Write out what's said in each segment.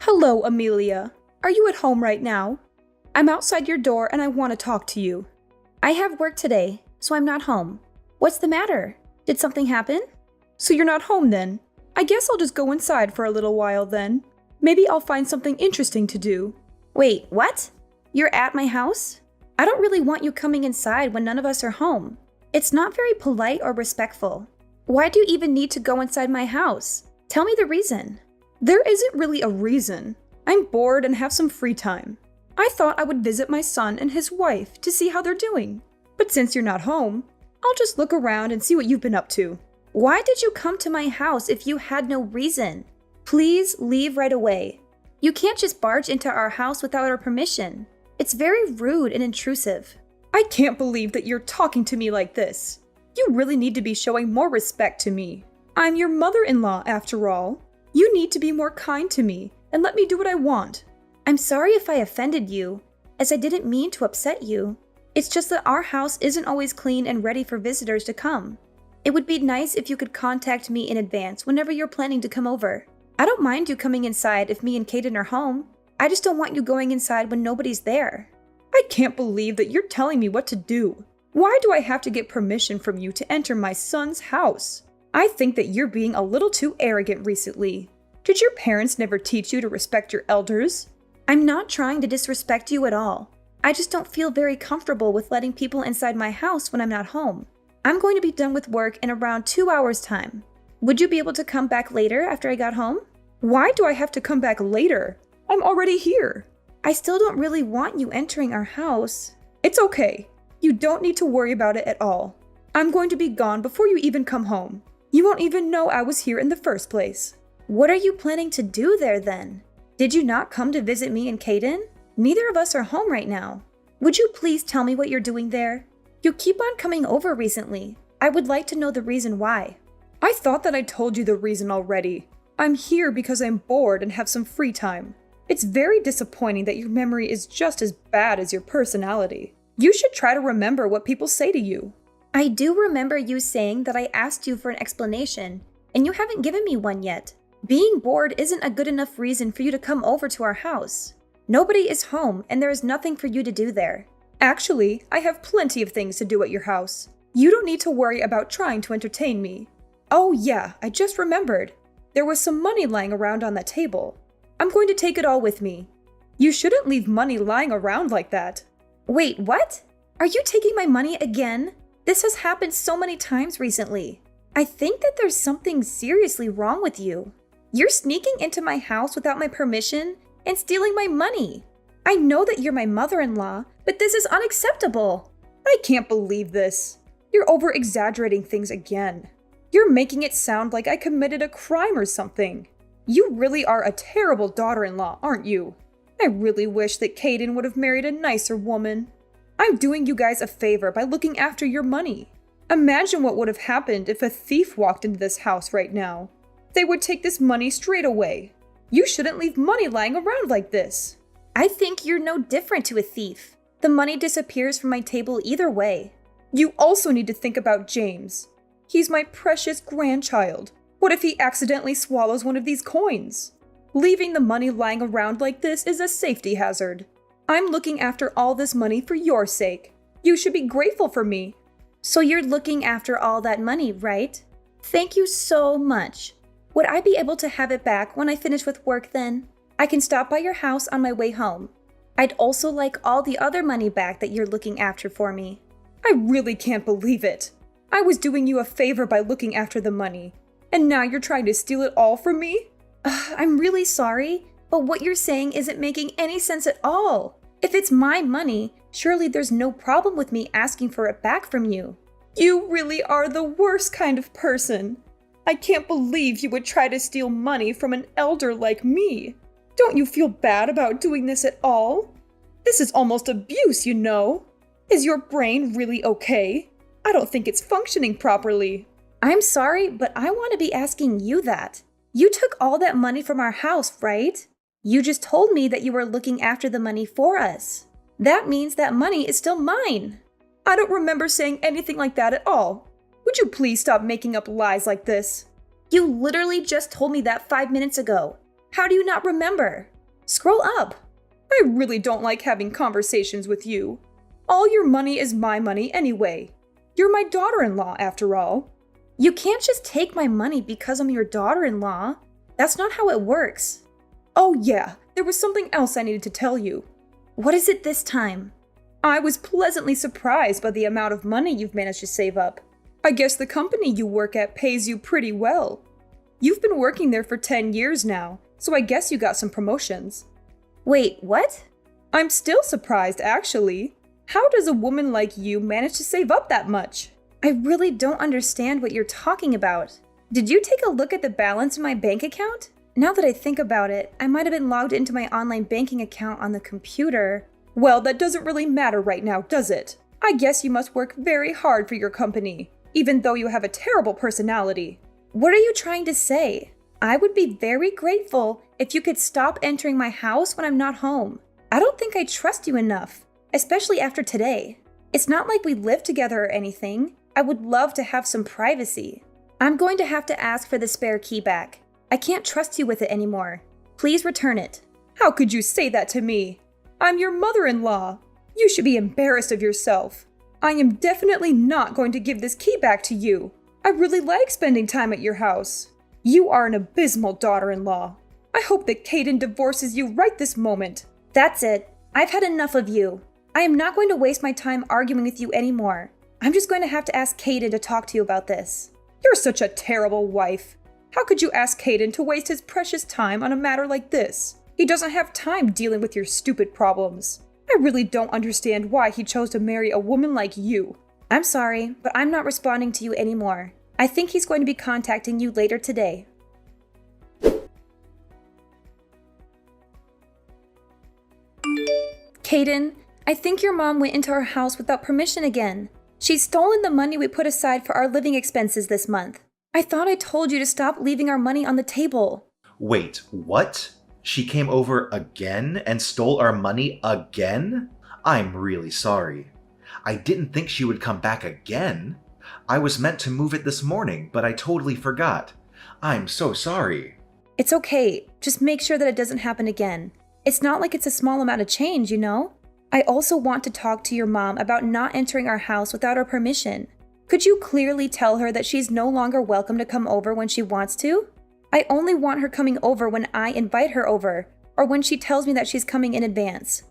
Hello, Amelia. Are you at home right now? I'm outside your door and I want to talk to you. I have work today, so I'm not home. What's the matter? Did something happen? So you're not home then? I guess I'll just go inside for a little while then. Maybe I'll find something interesting to do. Wait, what? You're at my house? I don't really want you coming inside when none of us are home. It's not very polite or respectful. Why do you even need to go inside my house? Tell me the reason. There isn't really a reason. I'm bored and have some free time. I thought I would visit my son and his wife to see how they're doing. But since you're not home, I'll just look around and see what you've been up to. Why did you come to my house if you had no reason? Please leave right away. You can't just barge into our house without our permission. It's very rude and intrusive. I can't believe that you're talking to me like this. You really need to be showing more respect to me. I'm your mother-in-law after all. You need to be more kind to me and let me do what I want. I'm sorry if I offended you, as I didn't mean to upset you. It's just that our house isn't always clean and ready for visitors to come. It would be nice if you could contact me in advance whenever you're planning to come over. I don't mind you coming inside if me and Kaden are home. I just don't want you going inside when nobody's there. I can't believe that you're telling me what to do. Why do I have to get permission from you to enter my son's house? I think that you're being a little too arrogant recently. Did your parents never teach you to respect your elders? I'm not trying to disrespect you at all. I just don't feel very comfortable with letting people inside my house when I'm not home. I'm going to be done with work in around 2 hours' time. Would you be able to come back later after I got home? Why do I have to come back later? I'm already here. I still don't really want you entering our house. It's okay. You don't need to worry about it at all. I'm going to be gone before you even come home. You won't even know I was here in the first place. What are you planning to do there then? Did you not come to visit me and Kaden? Neither of us are home right now. Would you please tell me what you're doing there? You keep on coming over recently. I would like to know the reason why. I thought that I told you the reason already. I'm here because I'm bored and have some free time. It's very disappointing that your memory is just as bad as your personality. You should try to remember what people say to you. I do remember you saying that I asked you for an explanation, and you haven't given me one yet. Being bored isn't a good enough reason for you to come over to our house. Nobody is home, and there is nothing for you to do there. Actually, I have plenty of things to do at your house. You don't need to worry about trying to entertain me. Oh yeah, I just remembered. There was some money lying around on that table. I'm going to take it all with me. You shouldn't leave money lying around like that. Wait, what? Are you taking my money again? This has happened so many times recently. I think that there's something seriously wrong with you. You're sneaking into my house without my permission and stealing my money. I know that you're my mother-in-law, but this is unacceptable. I can't believe this. You're over-exaggerating things again. You're making it sound like I committed a crime or something. You really are a terrible daughter-in-law, aren't you? I really wish that Kaden would have married a nicer woman. I'm doing you guys a favor by looking after your money. Imagine what would have happened if a thief walked into this house right now. They would take this money straight away. You shouldn't leave money lying around like this. I think you're no different to a thief. The money disappears from my table either way. You also need to think about James. He's my precious grandchild. What if he accidentally swallows one of these coins? Leaving the money lying around like this is a safety hazard. I'm looking after all this money for your sake. You should be grateful for me. So you're looking after all that money, right? Thank you so much. Would I be able to have it back when I finish with work then? I can stop by your house on my way home. I'd also like all the other money back that you're looking after for me. I really can't believe it. I was doing you a favor by looking after the money, and now you're trying to steal it all from me? I'm really sorry, but what you're saying isn't making any sense at all. If it's my money, surely there's no problem with me asking for it back from you. You really are the worst kind of person. I can't believe you would try to steal money from an elder like me. Don't you feel bad about doing this at all? This is almost abuse, you know. Is your brain really okay? I don't think it's functioning properly. I'm sorry, but I want to be asking you that. You took all that money from our house, right? You just told me that you were looking after the money for us. That means that money is still mine. I don't remember saying anything like that at all. Would you please stop making up lies like this? You literally just told me that 5 minutes ago. How do you not remember? Scroll up. I really don't like having conversations with you. All your money is my money anyway. You're my daughter-in-law, after all. You can't just take my money because I'm your daughter-in-law. That's not how it works. Oh yeah, there was something else I needed to tell you. What is it this time? I was pleasantly surprised by the amount of money you've managed to save up. I guess the company you work at pays you pretty well. You've been working there for 10 years now, so I guess you got some promotions. Wait, what? I'm still surprised, actually. How does a woman like you manage to save up that much? I really don't understand what you're talking about. Did you take a look at the balance in my bank account? Now that I think about it, I might have been logged into my online banking account on the computer. Well, that doesn't really matter right now, does it? I guess you must work very hard for your company, even though you have a terrible personality. What are you trying to say? I would be very grateful if you could stop entering my house when I'm not home. I don't think I trust you enough, especially after today. It's not like we live together or anything. I would love to have some privacy. I'm going to have to ask for the spare key back. I can't trust you with it anymore. Please return it. How could you say that to me? I'm your mother-in-law. You should be embarrassed of yourself. I am definitely not going to give this key back to you. I really like spending time at your house. You are an abysmal daughter-in-law. I hope that Kaden divorces you right this moment. That's it. I've had enough of you. I am not going to waste my time arguing with you anymore. I'm just going to have to ask Kaden to talk to you about this. You're such a terrible wife. How could you ask Kaden to waste his precious time on a matter like this? He doesn't have time dealing with your stupid problems. I really don't understand why he chose to marry a woman like you. I'm sorry, but I'm not responding to you anymore. I think he's going to be contacting you later today. Kaden, I think your mom went into our house without permission again. She's stolen the money we put aside for our living expenses this month. I thought I told you to stop leaving our money on the table. Wait, what? She came over again and stole our money again? I'm really sorry. I didn't think she would come back again. I was meant to move it this morning, but I totally forgot. I'm so sorry. It's okay. Just make sure that it doesn't happen again. It's not like it's a small amount of change, you know? I also want to talk to your mom about not entering our house without our permission. Could you clearly tell her that she's no longer welcome to come over when she wants to? I only want her coming over when I invite her over, or when she tells me that she's coming in advance.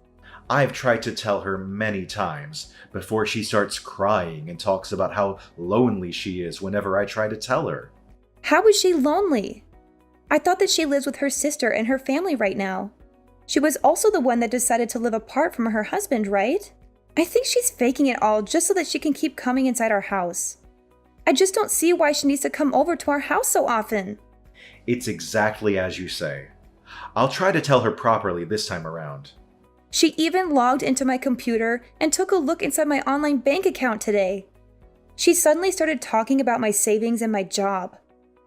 I've tried to tell her many times before she starts crying and talks about how lonely she is whenever I try to tell her. How is she lonely? I thought that she lives with her sister and her family right now. She was also the one that decided to live apart from her husband, right? I think she's faking it all just so that she can keep coming inside our house. I just don't see why she needs to come over to our house so often. It's exactly as you say. I'll try to tell her properly this time around. She even logged into my computer and took a look inside my online bank account today. She suddenly started talking about my savings and my job.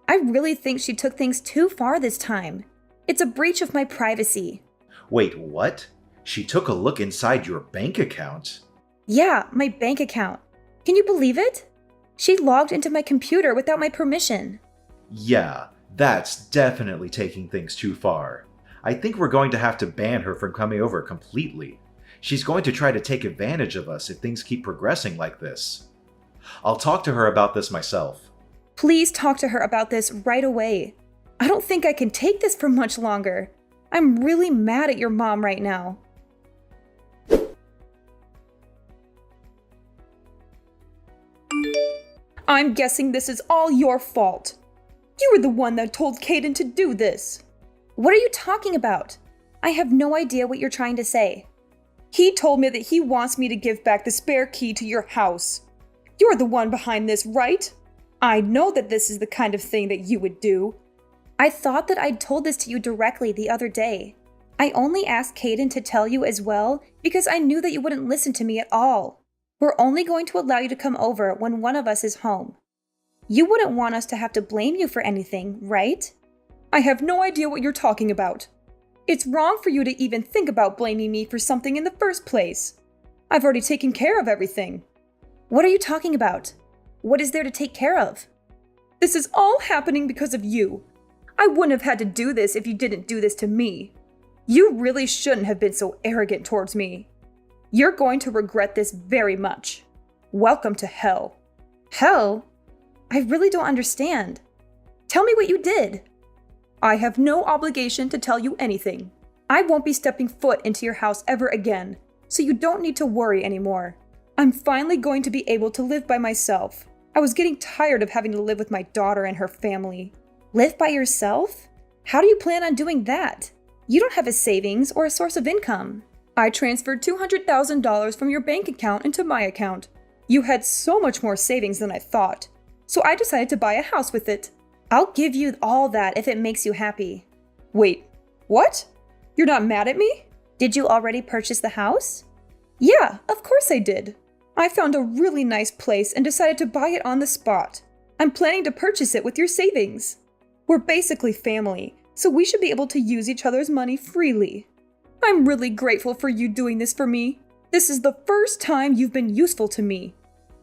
I really think she took things too far this time. It's a breach of my privacy. Wait, what? She took a look inside your bank account? Yeah, my bank account. Can you believe it? She logged into my computer without my permission. Yeah, that's definitely taking things too far. I think we're going to have to ban her from coming over completely. She's going to try to take advantage of us if things keep progressing like this. I'll talk to her about this myself. Please talk to her about this right away. I don't think I can take this for much longer. I'm really mad at your mom right now. I'm guessing this is all your fault. You were the one that told Kaden to do this. What are you talking about? I have no idea what you're trying to say. He told me that he wants me to give back the spare key to your house. You're the one behind this, right? I know that this is the kind of thing that you would do. I thought that I'd told this to you directly the other day. I only asked Kaden to tell you as well because I knew that you wouldn't listen to me at all. We're only going to allow you to come over when one of us is home. You wouldn't want us to have to blame you for anything, right? I have no idea what you're talking about. It's wrong for you to even think about blaming me for something in the first place. I've already taken care of everything. What are you talking about? What is there to take care of? This is all happening because of you. I wouldn't have had to do this if you didn't do this to me. You really shouldn't have been so arrogant towards me. You're going to regret this very much. Welcome to hell. Hell? I really don't understand. Tell me what you did. I have no obligation to tell you anything. I won't be stepping foot into your house ever again, so you don't need to worry anymore. I'm finally going to be able to live by myself. I was getting tired of having to live with my daughter and her family. Live by yourself? How do you plan on doing that? You don't have a savings or a source of income. I transferred $200,000 from your bank account into my account. You had so much more savings than I thought, so I decided to buy a house with it. I'll give you all that if it makes you happy. Wait, what? You're not mad at me? Did you already purchase the house? Yeah, of course I did. I found a really nice place and decided to buy it on the spot. I'm planning to purchase it with your savings. We're basically family, so we should be able to use each other's money freely. I'm really grateful for you doing this for me. This is the first time you've been useful to me.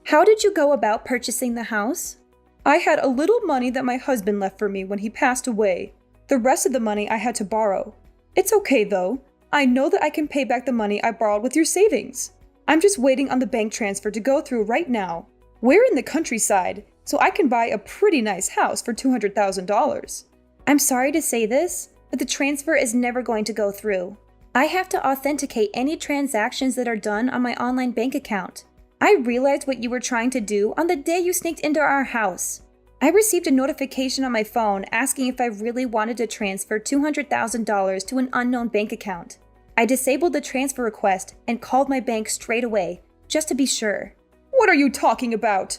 How did you go about purchasing the house? I had a little money that my husband left for me when he passed away. The rest of the money I had to borrow. It's okay though. I know that I can pay back the money I borrowed with your savings. I'm just waiting on the bank transfer to go through right now. We're in the countryside, so I can buy a pretty nice house for $200,000. I'm sorry to say this, but the transfer is never going to go through. I have to authenticate any transactions that are done on my online bank account. I realized what you were trying to do on the day you sneaked into our house. I received a notification on my phone asking if I really wanted to transfer $200,000 to an unknown bank account. I disabled the transfer request and called my bank straight away, just to be sure. What are you talking about?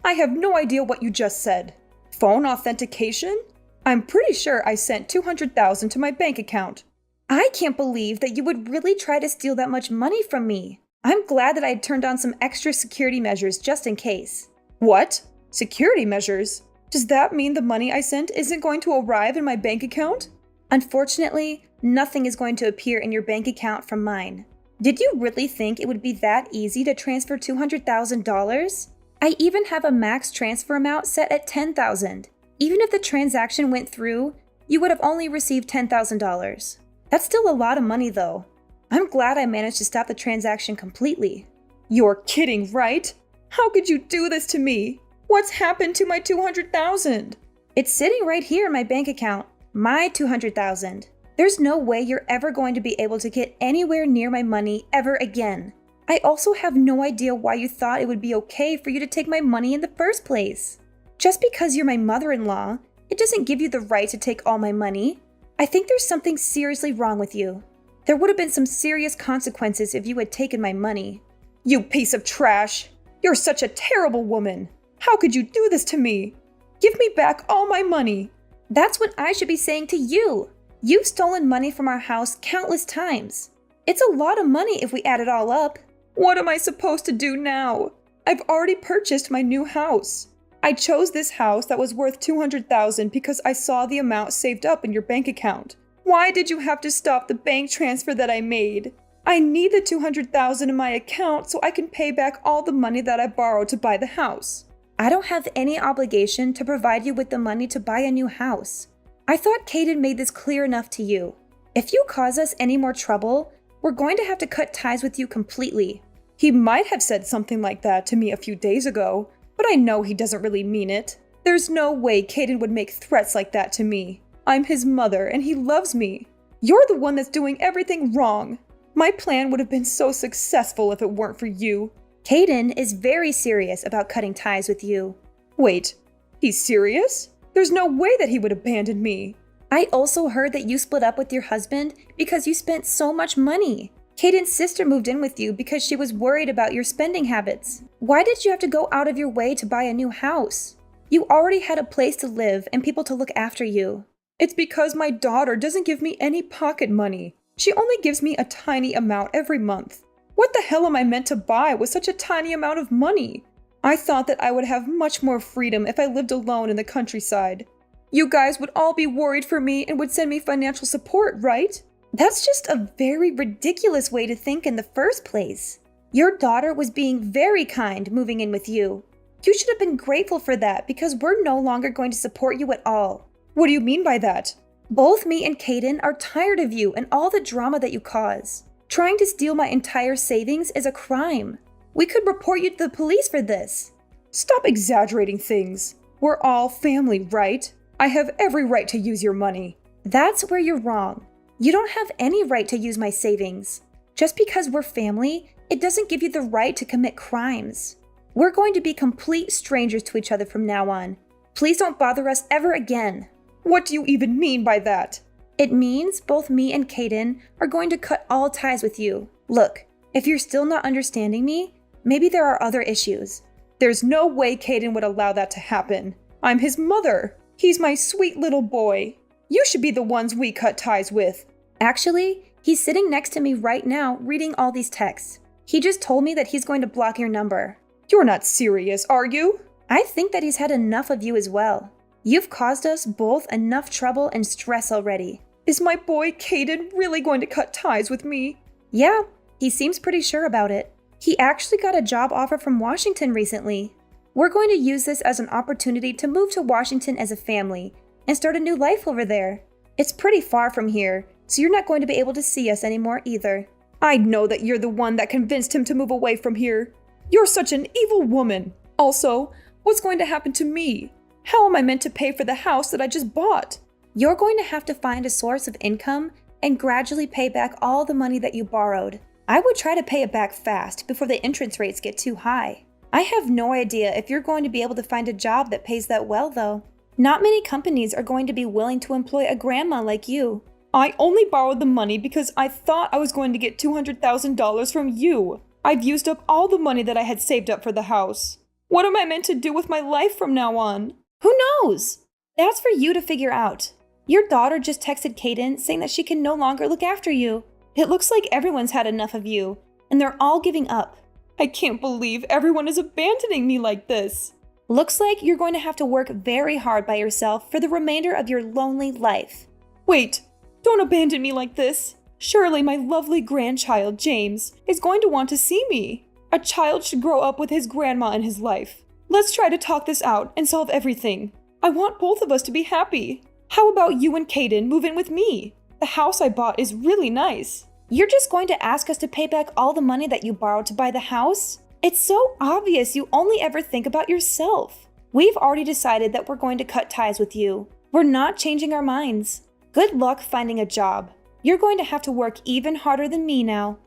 I have no idea what you just said. Phone authentication? I'm pretty sure I sent $200,000 to my bank account. I can't believe that you would really try to steal that much money from me. I'm glad that I had turned on some extra security measures just in case. What? Security measures? Does that mean the money I sent isn't going to arrive in my bank account? Unfortunately, nothing is going to appear in your bank account from mine. Did you really think it would be that easy to transfer $200,000? I even have a max transfer amount set at $10,000. Even if the transaction went through, you would have only received $10,000. That's still a lot of money though. I'm glad I managed to stop the transaction completely. You're kidding, right? How could you do this to me? What's happened to my $200,000? It's sitting right here in my bank account. My $200,000. There's no way you're ever going to be able to get anywhere near my money ever again. I also have no idea why you thought it would be okay for you to take my money in the first place. Just because you're my mother-in-law, it doesn't give you the right to take all my money. I think there's something seriously wrong with you. There would have been some serious consequences if you had taken my money. You piece of trash! You're such a terrible woman! How could you do this to me? Give me back all my money! That's what I should be saying to you. You've stolen money from our house countless times. It's a lot of money if we add it all up. What am I supposed to do now? I've already purchased my new house. I chose this house that was worth $200,000 because I saw the amount saved up in your bank account. Why did you have to stop the bank transfer that I made? I need the $200,000 in my account so I can pay back all the money that I borrowed to buy the house. I don't have any obligation to provide you with the money to buy a new house. I thought Caden made this clear enough to you. If you cause us any more trouble, we're going to have to cut ties with you completely. He might have said something like that to me a few days ago, but I know he doesn't really mean it. There's no way Caden would make threats like that to me. I'm his mother and he loves me. You're the one that's doing everything wrong. My plan would have been so successful if it weren't for you. Caden is very serious about cutting ties with you. Wait, he's serious? There's no way that he would abandon me. I also heard that you split up with your husband because you spent so much money. Caden's sister moved in with you because she was worried about your spending habits. Why did you have to go out of your way to buy a new house? You already had a place to live and people to look after you. It's because my daughter doesn't give me any pocket money. She only gives me a tiny amount every month. What the hell am I meant to buy with such a tiny amount of money? I thought that I would have much more freedom if I lived alone in the countryside. You guys would all be worried for me and would send me financial support, right? That's just a very ridiculous way to think in the first place. Your daughter was being very kind moving in with you. You should have been grateful for that because we're no longer going to support you at all. What do you mean by that? Both me and Caden are tired of you and all the drama that you cause. Trying to steal my entire savings is a crime. We could report you to the police for this. Stop exaggerating things. We're all family, right? I have every right to use your money. That's where you're wrong. You don't have any right to use my savings. Just because we're family, it doesn't give you the right to commit crimes. We're going to be complete strangers to each other from now on. Please don't bother us ever again. What do you even mean by that? It means both me and Caden are going to cut all ties with you. Look, if you're still not understanding me, maybe there are other issues. There's no way Caden would allow that to happen. I'm his mother. He's my sweet little boy. You should be the ones we cut ties with. Actually, he's sitting next to me right now reading all these texts. He just told me that he's going to block your number. You're not serious, are you? I think that he's had enough of you as well. You've caused us both enough trouble and stress already. Is my boy Caden really going to cut ties with me? Yeah, he seems pretty sure about it. He actually got a job offer from Washington recently. We're going to use this as an opportunity to move to Washington as a family and start a new life over there. It's pretty far from here, so you're not going to be able to see us anymore either. I know that you're the one that convinced him to move away from here. You're such an evil woman. Also, what's going to happen to me? How am I meant to pay for the house that I just bought? You're going to have to find a source of income and gradually pay back all the money that you borrowed. I would try to pay it back fast before the interest rates get too high. I have no idea if you're going to be able to find a job that pays that well, though. Not many companies are going to be willing to employ a grandma like you. I only borrowed the money because I thought I was going to get $200,000 from you. I've used up all the money that I had saved up for the house. What am I meant to do with my life from now on? Who knows? That's for you to figure out. Your daughter just texted Caden saying that she can no longer look after you. It looks like everyone's had enough of you, and they're all giving up. I can't believe everyone is abandoning me like this. Looks like you're going to have to work very hard by yourself for the remainder of your lonely life. Wait, don't abandon me like this. Surely my lovely grandchild, James, is going to want to see me. A child should grow up with his grandma in his life. Let's try to talk this out and solve everything. I want both of us to be happy. How about you and Caden move in with me? The house I bought is really nice. You're just going to ask us to pay back all the money that you borrowed to buy the house? It's so obvious you only ever think about yourself. We've already decided that we're going to cut ties with you. We're not changing our minds. Good luck finding a job. You're going to have to work even harder than me now.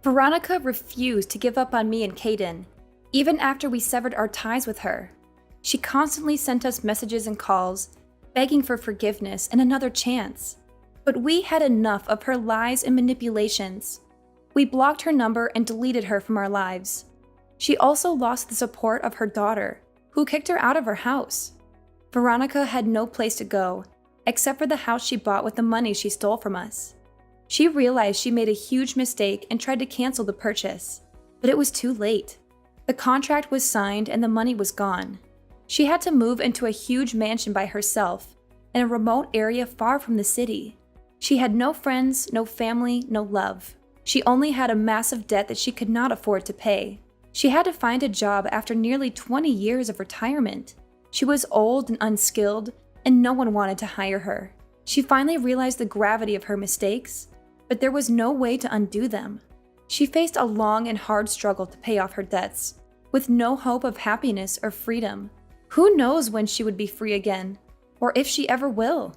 Veronica refused to give up on me and Caden, even after we severed our ties with her. She constantly sent us messages and calls, begging for forgiveness and another chance. But we had enough of her lies and manipulations. We blocked her number and deleted her from our lives. She also lost the support of her daughter, who kicked her out of her house. Veronica had no place to go, except for the house she bought with the money she stole from us. She realized she made a huge mistake and tried to cancel the purchase, but it was too late. The contract was signed and the money was gone. She had to move into a huge mansion by herself, in a remote area far from the city. She had no friends, no family, no love. She only had a massive debt that she could not afford to pay. She had to find a job after nearly 20 years of retirement. She was old and unskilled, and no one wanted to hire her. She finally realized the gravity of her mistakes, but there was no way to undo them. She faced a long and hard struggle to pay off her debts, with no hope of happiness or freedom. Who knows when she would be free again, or if she ever will?